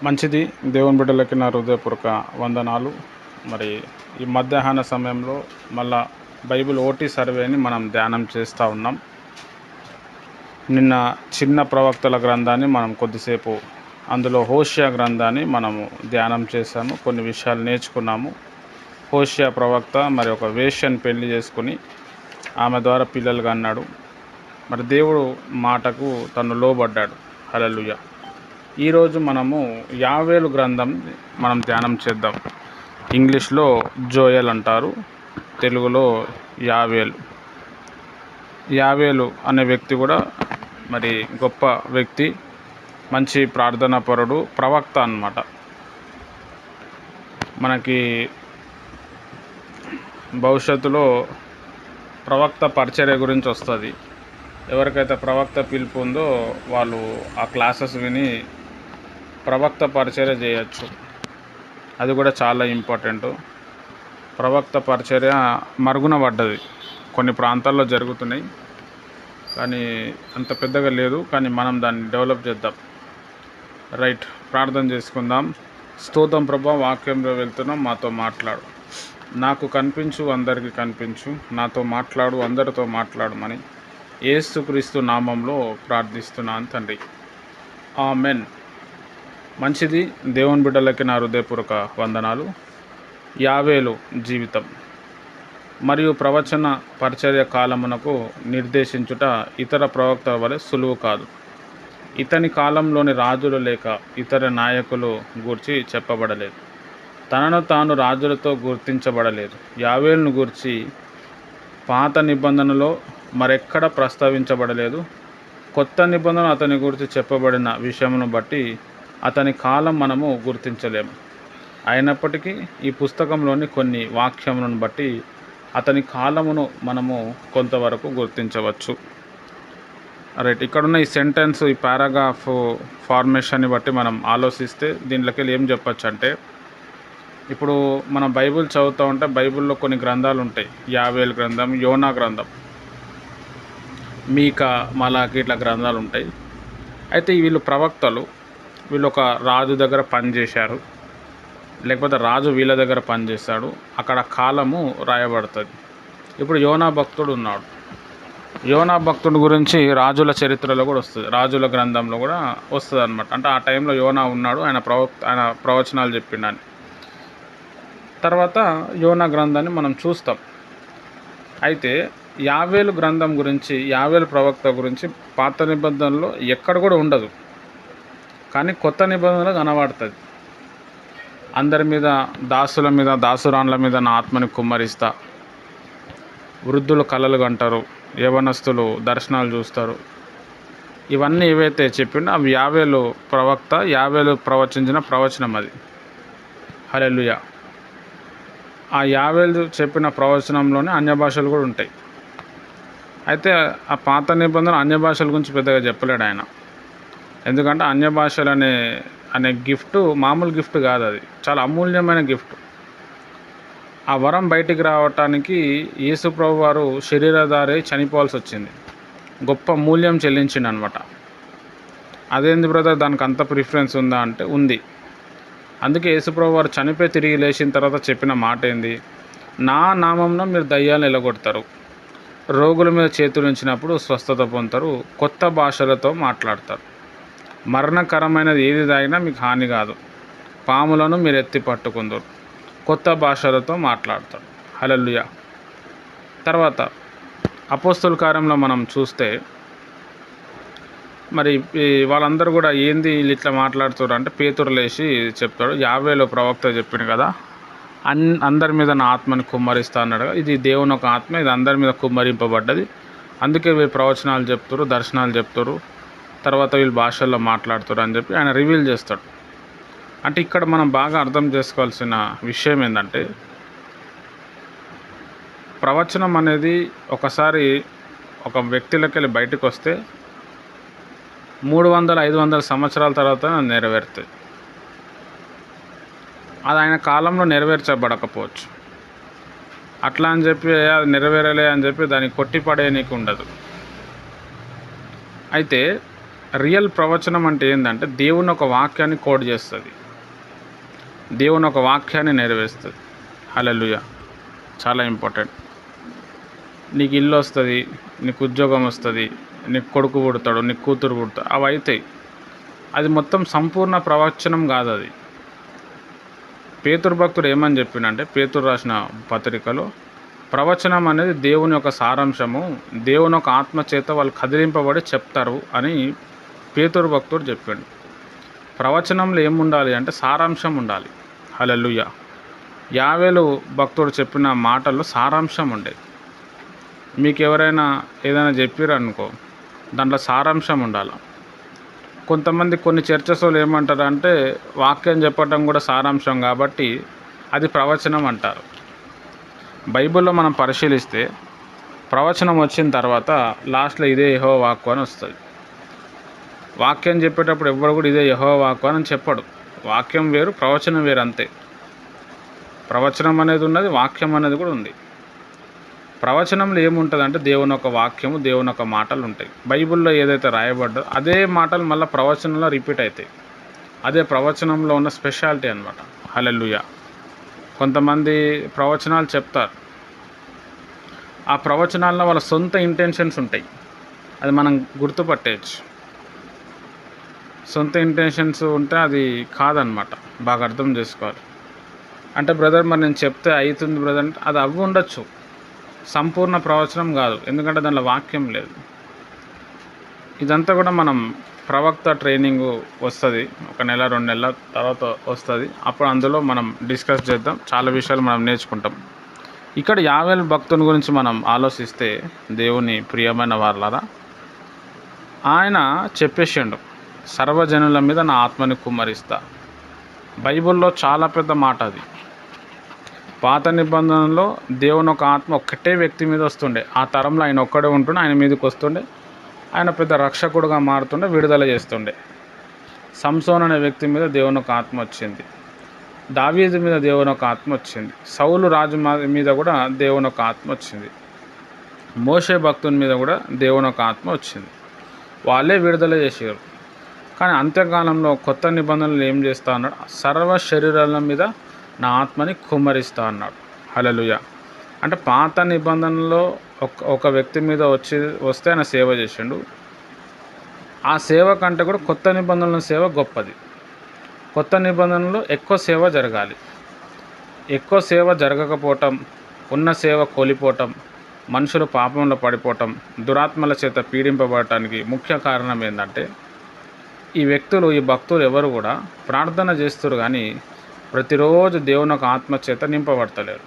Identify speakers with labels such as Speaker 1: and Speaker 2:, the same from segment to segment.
Speaker 1: మంచిది. దేవుని బిడ్డలకి నా హృదయపూర్వక వందనాలు. మరి ఈ మధ్యాహ్న సమయంలో మళ్ళా బైబిల్ ఓటీ సర్వేని మనం ధ్యానం చేస్తూ ఉన్నాం. నిన్న చిన్న ప్రవక్తల గ్రంథాన్ని మనం కొద్దిసేపు అందులో హోషియా గ్రంథాన్ని మనము ధ్యానం చేశాము. కొన్ని విషయాలు నేర్చుకున్నాము. హోషియా ప్రవక్త మరి ఒక వేశ్యను పెళ్లి చేసుకుని ఆమె ద్వారా పిల్లలుగా అన్నాడు. మరి దేవుడు మాటకు తను లోబడ్డాడు. హల్లెలూయా. ఈరోజు మనము యావేలు గ్రంథం మనం ధ్యానం చేద్దాం. ఇంగ్లీష్లో జోయల్ అంటారు, తెలుగులో యావేలు. యావేలు అనే వ్యక్తి కూడా మరి గొప్ప వ్యక్తి, మంచి ప్రార్థనాపరుడు, ప్రవక్త అన్నమాట. మనకి భవిష్యత్తులో ప్రవక్త పరిచర్య గురించి వస్తుంది. ఎవరికైతే ప్రవక్త పిలుపు ఉందో వాళ్ళు ఆ క్లాసెస్ విని ప్రవక్త పరిచర్య చేయొచ్చు. అది కూడా చాలా ఇంపార్టెంట్. ప్రవక్త పరిచర్య మరుగున పడ్డది, కొన్ని ప్రాంతాల్లో జరుగుతున్నాయి, కానీ అంత పెద్దగా లేదు. కానీ మనం దాన్ని డెవలప్ చేద్దాం. రైట్, ప్రార్థన చేసుకుందాం. స్తోత్రం ప్రభా, వాక్యంలో వెళ్తున్నాం, మాతో మాట్లాడు. నాకు కనిపించు, అందరికీ కనిపించు, నాతో మాట్లాడు, అందరితో మాట్లాడమని యేసుక్రీస్తు నామంలో ప్రార్థిస్తున్నాను తండ్రి. ఆమెన్. మంచిది. దేవుని బిడ్డలకి నా హృదయపూర్వక వందనాలు. యావేలు జీవితం మరియు ప్రవచన పరిచర్య కాలమునకు నిర్దేశించుట ఇతర ప్రవక్తల వలె సులువు కాదు. ఇతని కాలంలోని రాజులు లేక ఇతర నాయకులు గూర్చి చెప్పబడలేదు. తనను తాను రాజులతో గుర్తించబడలేదు. యావేలును గూర్చి పాత నిబంధనలో మరెక్కడ ప్రస్తావించబడలేదు. కొత్త నిబంధన అతని గురించి చెప్పబడిన విషయమును బట్టి అతని కాలం మనము గుర్తించలేము. అయినప్పటికీ ఈ పుస్తకంలోని కొన్ని వాక్యములను బట్టి అతని కాలమును మనము కొంతవరకు గుర్తించవచ్చు. రైట్, ఇక్కడున్న ఈ సెంటెన్స్, ఈ పారాగ్రాఫ్ ఫార్మేషన్ని బట్టి మనం ఆలోచిస్తే దీంట్లోకి వెళ్ళి ఏం చెప్పచ్చు అంటే, ఇప్పుడు మనం బైబిల్ చదువుతూ ఉంటే బైబిల్లో కొన్ని గ్రంథాలు ఉంటాయి. యావేలు గ్రంథం, యోనా గ్రంథం, మీకా, మలాకి, ఇట్లా గ్రంథాలు ఉంటాయి. అయితే వీళ్ళు ప్రవక్తలు. వీళ్ళు ఒక రాజు దగ్గర పనిచేశారు, లేకపోతే రాజు వీళ్ళ దగ్గర పనిచేస్తాడు. అక్కడ కాలము రాయబడుతుంది. ఇప్పుడు యోనా భక్తుడు ఉన్నాడు. యోనా భక్తుడి గురించి రాజుల చరిత్రలో కూడా వస్తుంది, రాజుల గ్రంథంలో కూడా వస్తుంది అనమాట. అంటే ఆ టైంలో యోనా ఉన్నాడు, ఆయన ప్రవచనాలు చెప్పిండని. తర్వాత యోనా గ్రంథాన్ని మనం చూస్తాం. అయితే యావేలు గ్రంథం గురించి, యావేలు ప్రవక్త గురించి పాత నిబంధనలో ఎక్కడ కూడా ఉండదు, కానీ కొత్త నిబంధనలో కనబడుతుంది. అందరి మీద, దాసుల మీద, దాసురాన్ల మీద నా ఆత్మని కుమ్మరిస్తా, వృద్ధులు కలలు కంటారు, యవనస్తులు దర్శనాలు చూస్తారు. ఇవన్నీ ఏవైతే చెప్పిండో అవి యావేలు ప్రవక్త, యావేలు ప్రవచించిన ప్రవచనం అది. హల్లెలూయా. ఆ యావేలు చెప్పిన ప్రవచనంలోనే అన్య భాషలు కూడా ఉంటాయి. అయితే ఆ పాత నిబంధన అన్య భాషల గురించి పెద్దగా చెప్పలేడు ఆయన. ఎందుకంటే అన్య భాషలు అనే గిఫ్ట్ మామూలు గిఫ్ట్ కాదు, అది చాలా అమూల్యమైన గిఫ్ట్. ఆ వరం బయటికి రావటానికి యేసు ప్రభు వారు శరీరధారి చనిపోవాల్సి వచ్చింది. గొప్ప మూల్యం చెల్లించిండు అనమాట. అదేంది బ్రదర్, దానికి అంత ప్రిఫరెన్స్ ఉందా అంటే ఉంది. అందుకే యేసు ప్రభు వారు చనిపోయి తిరిగి లేచిన తర్వాత చెప్పిన మాట ఏంది? నా నామంలో మీరు దయ్యాలను ఎలగొడతారు, రోగుల మీద చేతులు ఉంచినప్పుడు స్వస్థత పొందుతారు, కొత్త భాషలతో మాట్లాడతారు, మరణకరమైనది ఏది తాగినా మీకు హాని కాదు, పాములను మీరు ఎత్తి పట్టుకుందరు, కొత్త భాషలతో మాట్లాడతాడు. హల్లెలూయా. తర్వాత అపోస్తల కార్యంలో మనం చూస్తే మరి వాళ్ళందరూ కూడా ఏంది వీళ్ళు ఇట్లా మాట్లాడుతారు అంటే, పేతురు లేచి చెప్తాడు, యావేలు ప్రవక్త చెప్పిండు కదా, అందరి మీద నా ఆత్మని కుమ్మరిస్తా అన్నాడు. ఇది దేవుని ఒక ఆత్మ, ఇది అందరి మీద కుమ్మరింపబడ్డది. అందుకే వీళ్ళు ప్రవచనాలు చెప్తారు, దర్శనాలు చెప్తారు, తర్వాత వీళ్ళు భాషల్లో మాట్లాడుతారు అని చెప్పి ఆయన రివీల్ చేస్తాడు. అంటే ఇక్కడ మనం బాగా అర్థం చేసుకోవాల్సిన విషయం ఏంటంటే, ప్రవచనం అనేది ఒకసారి ఒక వ్యక్తిలోకి వెళ్ళి బయటకు వస్తే 300-500 సంవత్సరాల తర్వాత నెరవేరుతుంది. అది ఆయన కాలంలో నెరవేర్చబడకపోవచ్చు. అట్లా అని చెప్పి అది నెరవేరలే అని చెప్పి దాన్ని కొట్టిపడేయనీకి ఉండదు. అయితే రియల్ ప్రవచనం అంటే ఏంటంటే దేవుని ఒక వాక్యాన్ని కోడ్ చేస్తుంది, దేవుని ఒక వాక్యాన్ని నెరవేరుస్తుంది. హల్లెలూయా. చాలా ఇంపార్టెంట్. నీకు ఇల్లు వస్తుంది, నీకు ఉద్యోగం వస్తుంది, నీకు కొడుకు పుడతాడు, నీకు కూతురు పుడతాడు, అవి అవుతాయి. అది మొత్తం సంపూర్ణ ప్రవచనం కాదు. అది పేతురు భక్తుడు ఏమని చెప్పిండంటే, పేతురు రాసిన పత్రికలో, ప్రవచనం అనేది దేవుని యొక్క సారాంశము, దేవుని యొక్క ఆత్మ చేత వాళ్ళు కదిలింపబడి చెప్తారు అని పేతురు భక్తుడు చెప్పిండు. ప్రవచనంలో ఏముండాలి అంటే సారాంశం ఉండాలి. హల్లెలూయా. యావేలు భక్తుడు చెప్పిన మాటల్లో సారాంశం ఉండేది. మీకు ఎవరైనా ఏదైనా చెప్పారనుకో, దాంట్లో సారాంశం ఉండాలి. కొంతమంది కొన్ని చర్చస్ వాళ్ళు ఏమంటారంటే వాక్యం చెప్పటం కూడా సారాంశం కాబట్టి అది ప్రవచనం అంటారు. బైబిల్లో మనం పరిశీలిస్తే ప్రవచనం వచ్చిన తర్వాత లాస్ట్లో ఇదే యెహోవా వాక్కు అని వస్తుంది. వాక్యం చెప్పేటప్పుడు ఎవ్వరు కూడా ఇదే యెహోవా వాక్కు అని చెప్పడు. వాక్యం వేరు, ప్రవచనం వేరు, అంతే. ప్రవచనం అనేది ఉన్నది, వాక్యం అనేది కూడా ఉంది. ప్రవచనంలో ఏముంటుంది అంటే దేవుని ఒక వాక్యము, దేవుని ఒక మాటలు ఉంటాయి. బైబిల్లో ఏదైతే రాయబడ్డో అదే మాటలు మళ్ళీ ప్రవచనంలో రిపీట్ అవుతాయి. అదే ప్రవచనంలో ఉన్న స్పెషాలిటీ అన్నమాట. హల్లెలూయా. కొంతమంది ప్రవచనాలు చెప్తారు, ఆ ప్రవచనాల్లో వాళ్ళ సొంత ఇంటెన్షన్స్ ఉంటాయి. అది మనం గుర్తుపట్టేయచ్చు. సొంత ఇంటెన్షన్స్ ఉంటే అది కాదనమాట. బాగా అర్థం చేసుకోవాలి. అంటే బ్రదర్ మరి నేను చెప్తే అవుతుంది బ్రదర్ అంటే అది అవ్వి ఉండొచ్చు, సంపూర్ణ ప్రవచనం కాదు, ఎందుకంటే దానిలో వాక్యం లేదు. ఇదంతా కూడా మనం ప్రవక్త ట్రైనింగ్ వస్తుంది, ఒక నెల 2 నెలల తర్వాత వస్తుంది. అప్పుడు అందులో మనం డిస్కస్ చేద్దాం, చాలా విషయాలు మనం నేర్చుకుంటాం. ఇక్కడ యావేలు భక్తుని గురించి మనం ఆలోచిస్తే, దేవుని ప్రియమైన వాళ్ళారా, ఆయన చెప్పేసిండు, సర్వజనుల మీద నా ఆత్మని కుమ్మరిస్తా. బైబిల్లో చాలా పెద్ద మాట అది. పాత నిబంధనలో దేవుని ఒక ఆత్మ ఒక్కటే వ్యక్తి మీద వస్తుండే. ఆ తరంలో ఆయన ఒక్కడే ఉంటుండే, ఆయన మీదకి వస్తుండే, ఆయన పెద్ద రక్షకుడుగా మారుతుండే, విడుదల చేస్తుండే. సంసోన్ అనే వ్యక్తి మీద దేవుని ఒక ఆత్మ వచ్చింది, దావీదు మీద దేవుని ఒక ఆత్మ వచ్చింది, సౌలు రాజు మీద కూడా దేవుని ఒక ఆత్మ వచ్చింది, మోషే భక్తుని మీద కూడా దేవుని ఒక ఆత్మ వచ్చింది. వాళ్ళే విడుదల చేసారు. కానీ అంత్యకాలంలో కొత్త నిబంధనలు ఏం చేస్తా అన్నాడు, సర్వ శరీరాల మీద నా ఆత్మని కుమ్మరిస్తా అన్నాడు. హల్లెలూయా. అంటే పాత నిబంధనలో ఒక వ్యక్తి మీద వస్తే ఆయన సేవ చేసిండు. ఆ సేవ కంటే కూడా కొత్త నిబంధనల సేవ గొప్పది. కొత్త నిబంధనలో ఎక్కువ సేవ జరగాలి. ఎక్కువ సేవ జరగకపోవటం, ఉన్న సేవ కోల్పోవటం, మనుషులు పాపంలో పడిపోవటం, దురాత్మల చేత పీడింపబడటానికి ముఖ్య కారణం ఏంటంటే, ఈ వ్యక్తులు, ఈ భక్తులు ఎవరు కూడా ప్రార్థన చేస్తారు కానీ ప్రతిరోజు దేవుని ఒక ఆత్మ చేత నింపబడతలేరు.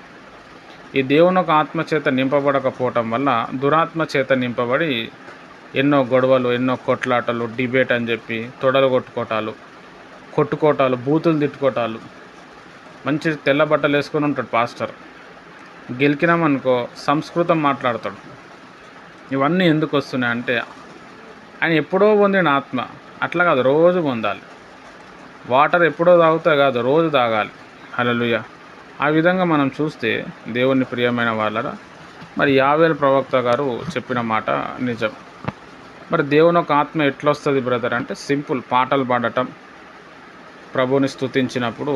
Speaker 1: ఈ దేవుని ఒక ఆత్మ చేత నింపబడకపోవటం వల్ల దురాత్మ చేత నింపబడి ఎన్నో గొడవలు, ఎన్నో కొట్లాటలు, డిబేట్ అని చెప్పి తొడలు కొట్టుకోటాలు, బూతులు తిట్టుకోటాలు. మంచి తెల్ల బట్టలు వేసుకొని ఉంటాడు పాస్టర్, గెలికినామనుకో సంస్కృతం మాట్లాడతాడు. ఇవన్నీ ఎందుకు వస్తున్నాయి అంటే, ఆయన ఎప్పుడో పొందిన ఆత్మ. అట్లా కాదు, రోజు పొందాలి. వాటర్ ఎప్పుడో తాగుతా కాదు, రోజు తాగాలి. హల్లెలూయా. ఆ విధంగా మనం చూస్తే దేవుని ప్రియమైన వాళ్ళరా, మరి యావేలు ప్రవక్త గారు చెప్పిన మాట నిజం. మరి దేవుని ఒక ఆత్మ ఎట్లా వస్తుంది బ్రదర్ అంటే, సింపుల్, పాటలు పాడటం, ప్రభువుని స్తుతించినప్పుడు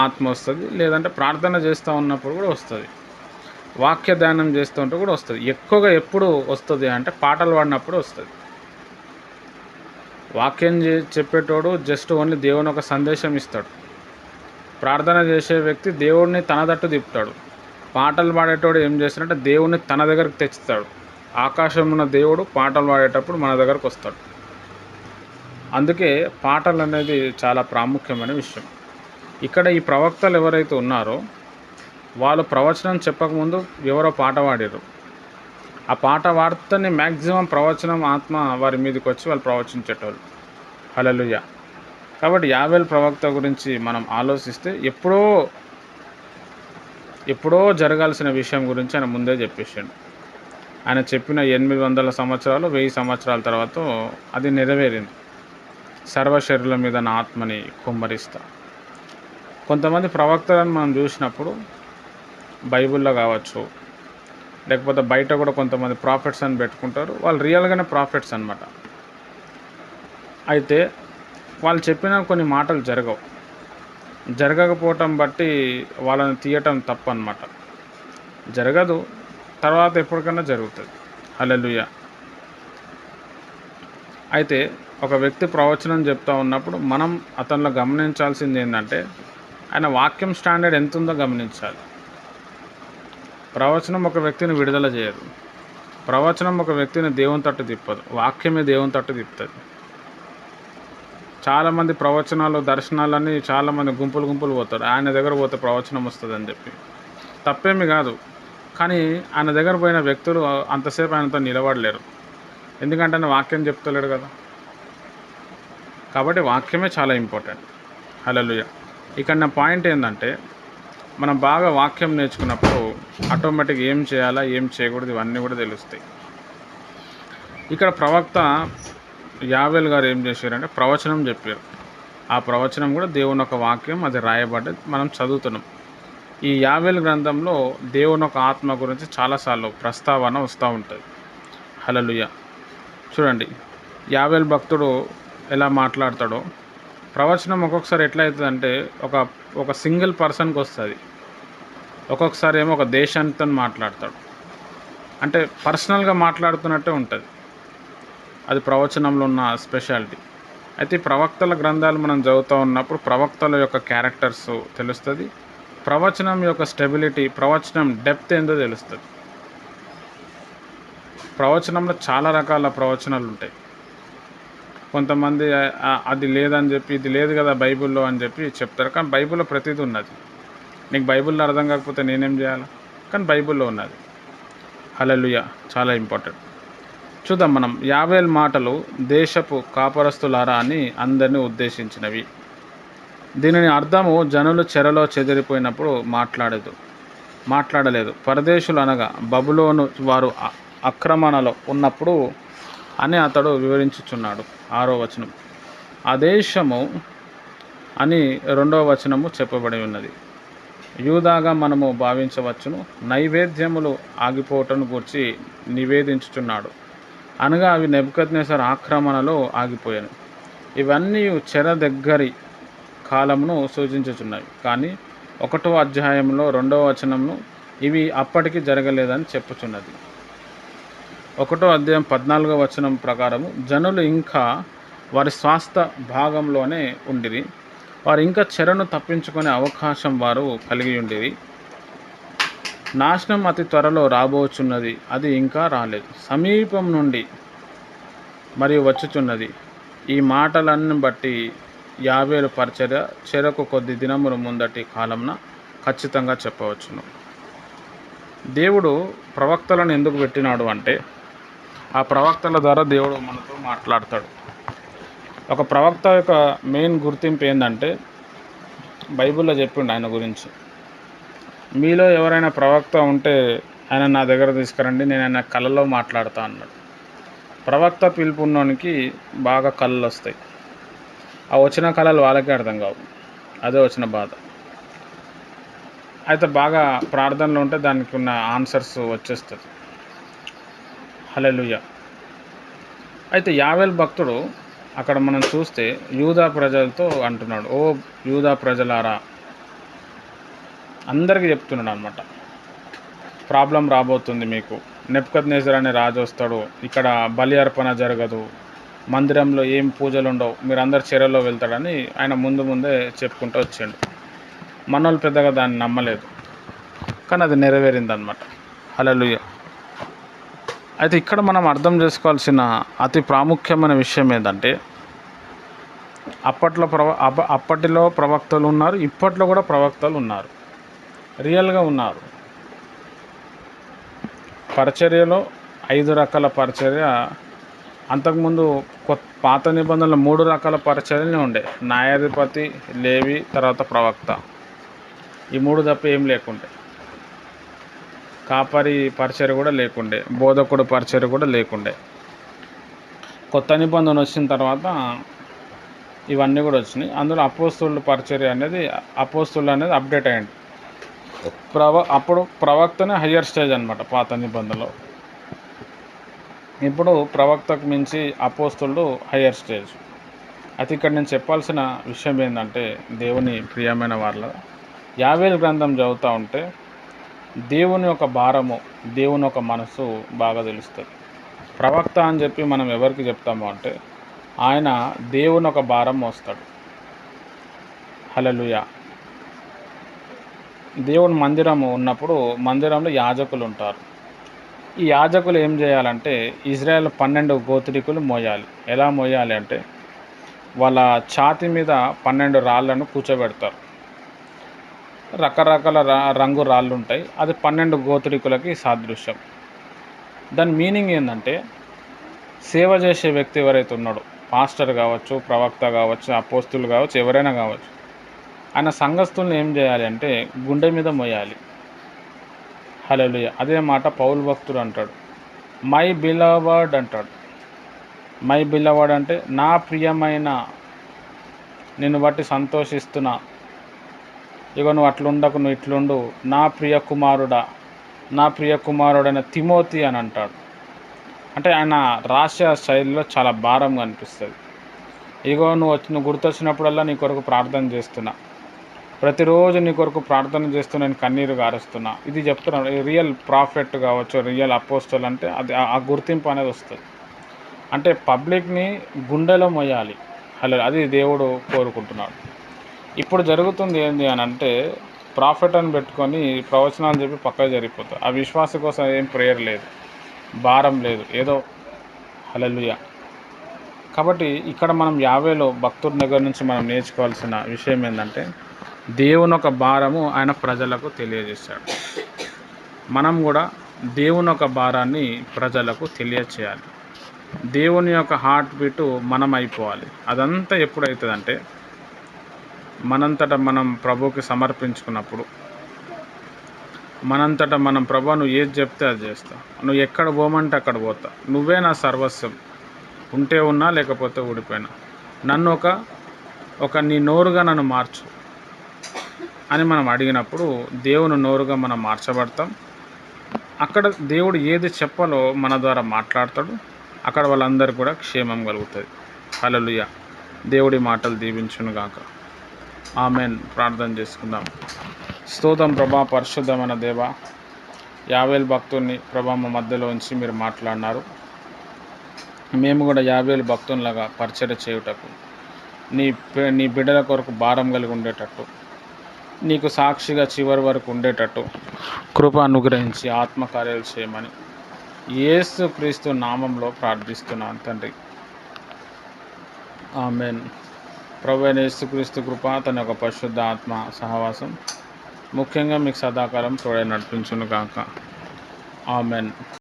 Speaker 1: ఆత్మ వస్తుంది, లేదంటే ప్రార్థన చేస్తూ ఉన్నప్పుడు కూడా వస్తుంది, వాక్య ధ్యానం చేస్తూ ఉంటే కూడా వస్తుంది. ఎక్కువగా ఎప్పుడు వస్తుంది అంటే పాటలు పాడినప్పుడు వస్తుంది. వాక్యం చెప్పేటోడు జస్ట్ ఓన్లీ దేవుని ఒక సందేశం ఇస్తాడు. ప్రార్థన చేసే వ్యక్తి దేవుడిని తన తట్టు తిప్పుతాడు. పాటలు పాడేటోడు ఏం చేస్తాడంటే దేవుడిని తన దగ్గరకు తెచ్చుతాడు. ఆకాశం ఉన్న దేవుడు పాటలు పాడేటప్పుడు మన దగ్గరకు వస్తాడు. అందుకే పాటలు అనేది చాలా ప్రాముఖ్యమైన విషయం. ఇక్కడ ఈ ప్రవక్తలు ఎవరైతే ఉన్నారో వాళ్ళు ప్రవచనం చెప్పకముందు ఎవరో పాట పాడారు. ఆ పాట పాడితేనే మ్యాక్సిమం ప్రవచనం ఆత్మ వారి మీదకి వచ్చి వాళ్ళు ప్రవచించేటోళ్ళు. హల్లెలూయా. కాబట్టి యావేలు ప్రవక్త గురించి మనం ఆలోచిస్తే ఎప్పుడో జరగాల్సిన విషయం గురించి ఆయన ముందే చెప్పేసాడు. ఆయన చెప్పిన 800 సంవత్సరాలు 1000 సంవత్సరాల తర్వాత అది నెరవేరింది. సర్వశరీరుల మీద నా ఆత్మని కుమ్మరిస్తా. కొంతమంది ప్రవక్తలను మనం చూసినప్పుడు బైబిల్లో కావచ్చు, లేకపోతే బయట కూడా కొంతమంది ప్రాఫిట్స్ అని పెట్టుకుంటారు. వాళ్ళు రియల్గానే ప్రాఫిట్స్ అనమాట. అయితే వాళ్ళు చెప్పిన కొన్ని మాటలు జరగకపోవటం బట్టి వాళ్ళని తీయటం తప్పు అన్నమాట. జరగదు, తర్వాత ఎప్పటికైనా జరుగుతుంది. హల్లెలూయా. అయితే ఒక వ్యక్తి ప్రవచనం చెప్తా ఉన్నప్పుడు మనం అతనిలో గమనించాల్సింది ఏంటంటే ఆయన వాక్యం స్టాండర్డ్ ఎంత ఉందో గమనించాలి. ప్రవచనం ఒక వ్యక్తిని విడుదల చేయదు. ప్రవచనం ఒక వ్యక్తిని దేవుని తట్టు తిప్పదు. వాక్యమే దేవుని తట్టు తిప్పుతుంది. చాలామంది ప్రవచనాలు దర్శనాలన్నీ చాలామంది గుంపులు పోతారు. ఆయన దగ్గర పోతే ప్రవచనం వస్తుందని చెప్పి. తప్పేమి కాదు, కానీ ఆయన దగ్గర పోయిన వ్యక్తులు అంతసేపు ఆయనతో నిలబడలేరు. ఎందుకంటే ఆయన వాక్యం చెప్తలేడు కదా. కాబట్టి వాక్యమే చాలా ఇంపార్టెంట్. హల్లెలూయా. ఇక్కడ నా పాయింట్ ఏంటంటే మనం బాగా వాక్యం నేర్చుకున్నప్పుడు ఆటోమేటిక్గా ఏం చేయాలా ఏం చేయకూడదు ఇవన్నీ కూడా తెలుస్తాయి. ఇక్కడ ప్రవక్త యావేల్ గారు ఏం చేశారంటే ప్రవచనం చెప్పారు. ఆ ప్రవచనం కూడా దేవుని ఒక వాక్యం, అది రాయబడ్డది, మనం చదువుతున్నాం. ఈ యావేల్ గ్రంథంలో దేవుని ఒక ఆత్మ గురించి చాలాసార్లు ప్రస్తావన వస్తూ ఉంటుంది. హల్లెలూయా. చూడండి, యావేల్ భక్తుడు ఎలా మాట్లాడతాడో ప్రవచనం ఒక్కొక్కసారి ఎట్లా అవుతుందంటే ఒక సింగిల్ పర్సన్కి వస్తుంది. ఒక్కొక్కసారి ఏమో ఒక దేశాంతో మాట్లాడతాడు. అంటే పర్సనల్గా మాట్లాడుతున్నట్టే ఉంటుంది. అది ప్రవచనంలో ఉన్న స్పెషాలిటీ. అయితే ప్రవక్తల గ్రంథాలు మనం చదువుతూ ఉన్నప్పుడు ప్రవక్తల యొక్క క్యారెక్టర్స్ తెలుస్తుంది. ప్రవచనం యొక్క స్టెబిలిటీ, ప్రవచనం డెప్త్ ఏందో తెలుస్తుంది. ప్రవచనంలో చాలా రకాల ప్రవచనాలు ఉంటాయి. కొంతమంది అది లేదని చెప్పి, ఇది లేదు కదా బైబిల్లో అని చెప్పి చెప్తారు. కానీ బైబిల్లో ప్రతిదీ ఉన్నది. నీకు బైబిల్లో అర్థం కాకపోతే నేనేం చేయాలి? కానీ బైబిల్లో ఉన్నది. హల్లెలూయా. చాలా ఇంపార్టెంట్. చూద్దాం మనం. యావేల్ మాటలు దేశపు కాపరస్తులారా అని అందరినీ ఉద్దేశించినవి. దీనిని అర్థము జనులు చెరలో చెదిరిపోయినప్పుడు మాట్లాడలేదు. పరదేశులు అనగా బబులోను వారు ఆక్రమణలో ఉన్నప్పుడు అని అతడు వివరించుచున్నాడు. 6వ వచనం. ఆ దేశము అని 2వ వచనము చెప్పబడి ఉన్నది. యూదాగా మనము భావించవచ్చును. నైవేద్యములు ఆగిపోవటం గూర్చి నివేదించుచున్నాడు అనగా అవి నెబుకద్నెజర్ ఆక్రమణలో ఆగిపోయాను. ఇవన్నీ చెర దగ్గరి కాలమును సూచించుచున్నాయి. కానీ 1వ అధ్యాయంలో 2వ వచనమును ఇవి అప్పటికి జరగలేదని చెప్పుచున్నది. 1వ అధ్యాయం 14వ వచనం ప్రకారము జనులు ఇంకా వారి స్వాస్థ భాగంలోనే ఉండిరి. వారు ఇంకా చెరను తప్పించుకునే అవకాశం వారు కలిగి ఉండిరి. నాశనం అతి త్వరలో రాబోచున్నది, అది ఇంకా రాలేదు, సమీపం నుండి మరియు వచ్చుచున్నది. ఈ మాటలన్నీ బట్టి యావేలు పరిచర్య చెరకు కొద్ది దినముల ముందటి కాలంన ఖచ్చితంగా చెప్పవచ్చును. దేవుడు ప్రవక్తలను ఎందుకు పెట్టినాడు అంటే ఆ ప్రవక్తల ద్వారా దేవుడు మనతో మాట్లాడతాడు. ఒక ప్రవక్త యొక్క మెయిన్ గుర్తింపు ఏంటంటే బైబిల్లో చెప్పిండు ఆయన గురించి. మీలో ఎవరైనా ప్రవక్త ఉంటే ఆయన నా దగ్గర తీసుకురండి, నేను ఆయన కళలో మాట్లాడతా అన్నాడు. ప్రవక్త పిలుపున్నోనికి బాగా కళలు వస్తాయి. ఆ వచ్చిన కళలు వాళ్ళకే అర్థం కావు. అదే వచ్చిన బాధ. అయితే బాగా ప్రార్థనలు ఉంటే దానికి ఉన్న ఆన్సర్స్ వచ్చేస్తుంది. హల్లెలూయా. అయితే యావేల్ భక్తుడు అక్కడ మనం చూస్తే యూదా ప్రజలతో అంటున్నాడు, ఓ యూదా ప్రజలారా, అందరికీ చెప్తున్నాడు అనమాట. ప్రాబ్లం రాబోతుంది మీకు. నెబుకద్నెజర్ అనే రాజు వస్తాడు, ఇక్కడ బలి అర్పణ జరగదు, మందిరంలో ఏం పూజలు ఉండవు, మీరు అందరు చెరలో వెళ్తాడని ఆయన ముందే చెప్పుకుంటూ వచ్చాడు. మనోళ్ళు పెద్దగా దాన్ని నమ్మలేదు, కానీ అది నెరవేరిందనమాట. హల్లెలూయా. అయితే ఇక్కడ మనం అర్థం చేసుకోవాల్సిన అతి ప్రాముఖ్యమైన విషయం ఏంటంటే అప్పటిలో ప్రవక్తలు ఉన్నారు, ఇప్పట్లో కూడా ప్రవక్తలు ఉన్నారు, రియల్గా ఉన్నారు. పరిచర్యలో 5 రకాల పరిచర్య. అంతకుముందు పాత నిబంధనలు 3 రకాల పరిచర్యలే ఉండే. న్యాయాధిపతి, లేవి, తర్వాత ప్రవక్త. ఈ 3 తప్ప ఏం లేకుండే. కాపరి పరిచర్య కూడా లేకుండే, బోధకుడు పరిచర్య కూడా లేకుండే. కొత్త నిబంధన వచ్చిన తర్వాత ఇవన్నీ కూడా వచ్చినాయి. అందులో అపోస్తుల పరిచర్య అనేది అప్డేట్ అయ్యింది. అప్పుడు ప్రవక్తనే హయ్యర్ స్టేజ్ అనమాట పాత నిబంధనలో. ఇప్పుడు ప్రవక్తకు మించి అపోస్తులు హయ్యర్ స్టేజ్. అయితే ఇక్కడ నేను చెప్పాల్సిన విషయం ఏంటంటే, దేవుని ప్రియమైన వాళ్ళ యావేలు గ్రంథం చదువుతూ ఉంటే దేవుని యొక్క భారము, దేవుని యొక్క మనసు బాగా తెలుస్తుంది. ప్రవక్త అని చెప్పి మనం ఎవరికి చెప్తాము అంటే, ఆయన దేవుని ఒక భారం మోస్తాడు. హల్లెలూయా. దేవుని మందిరము ఉన్నప్పుడు మందిరంలో యాజకులు ఉంటారు. ఈ యాజకులు ఏం చేయాలంటే ఇజ్రాయెల్ 12 గోత్రికులు మోయాలి. ఎలా మోయాలి అంటే వాళ్ళ ఛాతీ మీద 12 రాళ్ళను కూర్చోబెడతారు. రకరకాల రంగు రాళ్ళు ఉంటాయి. అది 12 గోత్రికులకి సాదృశ్యం. దాని మీనింగ్ ఏంటంటే సేవ చేసే వ్యక్తి ఎవరైతే ఉన్నాడో, పాస్టర్ కావచ్చు, ప్రవక్త కావచ్చు, అపోస్తులు కావచ్చు, ఎవరైనా కావచ్చు, ఆయన సంఘస్థులను ఏం చేయాలి అంటే గుండె మీద మోయాలి. హల్లెలూయా. అదే మాట పౌలు భక్తుడు అంటాడు, మై బిలవర్డ్ అంటాడు. మై బిలవర్డ్ అంటే నా ప్రియమైన, నిన్ను బట్టి సంతోషిస్తున్నా, ఇక నువ్వు అట్లుండకు, నువ్వు ఇట్లుండు, నా ప్రియ కుమారుడా, నా ప్రియ కుమారుడైన తిమోతి అని అంటాడు. అంటే ఆయన రాసే శైలిలో చాలా భారంగా అనిపిస్తుంది. ఇగో నువ్వు గుర్తొచ్చినప్పుడల్లా నీ కొరకు ప్రార్థన చేస్తున్నా, ప్రతిరోజు నీ కొరకు ప్రార్థన చేస్తూ నేను కన్నీరు గారుస్తున్నా, ఇది చెప్తున్నాడు. రియల్ ప్రాఫెట్ కావచ్చు, రియల్ అపోస్టల్ అంటే అది ఆ గుర్తింపు అనేది వస్తుంది. అంటే పబ్లిక్ని గుండెలో మొయ్యాలి. అది దేవుడు కోరుకుంటున్నాడు. ఇప్పుడు జరుగుతుంది ఏంటి అని అంటే ప్రాఫెట్ అని పెట్టుకొని ప్రవచనాలు చెప్పి పక్కకు జరిగిపోతారు. ఆ విశ్వాస కోసం ఏం ప్రేయర్ లేదు, భారం లేదు, ఏదో హల్లెలూయా. కాబట్టి ఇక్కడ మనం యావేలో భక్తుడి దగ్గర నుంచి మనం నేర్చుకోవాల్సిన విషయం ఏంటంటే దేవుని ఒక భారము ఆయన ప్రజలకు తెలియజేశాడు. మనం కూడా దేవుని ఒక భారాన్ని ప్రజలకు తెలియచేయాలి. దేవుని యొక్క హార్ట్ బీటు మనం అయిపోవాలి. అదంతా ఎప్పుడవుతుందంటే మనంతటా మనం ప్రభువుకి సమర్పించుకున్నప్పుడు, మనంతటా మనం ప్రభు నువ్వు ఏది చెప్తే అది చేస్తా, నువ్వు ఎక్కడ పోమంటే అక్కడ పోతా, నువ్వే నా సర్వస్వం, ఉంటే ఉన్నా లేకపోతే ఊడిపోయినా, నన్ను ఒక నీ నోరుగా నన్ను మార్చు అని మనం అడిగినప్పుడు దేవుని నోరుగా మనం మార్చబడతాం. అక్కడ దేవుడు ఏది చెప్పాలో మన ద్వారా మాట్లాడతాడు. అక్కడ వాళ్ళందరూ కూడా క్షేమం కలుగుతుంది. హల్లెలూయా. దేవుడి మాటలు దీవించునుగాక. ఆమెన్. ప్రార్థన చేసుకుందాం. స్తోత్రం ప్రభా, పరిశుద్ధమైన దేవ, యావేలు భక్తుల్ని ప్రభా మా మధ్యలో ఉంచి మీరు మాట్లాడినారు. మేము కూడా యావేలు భక్తుల్లాగా పరిచర్య చేయుటకు, నీ బిడ్డల కొరకు భారం కలిగి ఉండేటట్టు, నీకు సాక్షిగా చివరి వరకు ఉండేటట్టు కృప అనుగ్రహించి ఆత్మకార్యాలు చేయమని యేసు క్రీస్తు నామంలో ప్రార్థిస్తున్నాను తండ్రి. ఆమెన్. ప్రభువైన యేసుక్రీస్తు కృప, తన యొక్క పరిశుద్ధ ఆత్మ సహవాసం ముఖ్యంగా మీకు సదాకాలం తోడై నడిపించును గాక. ఆమెన్.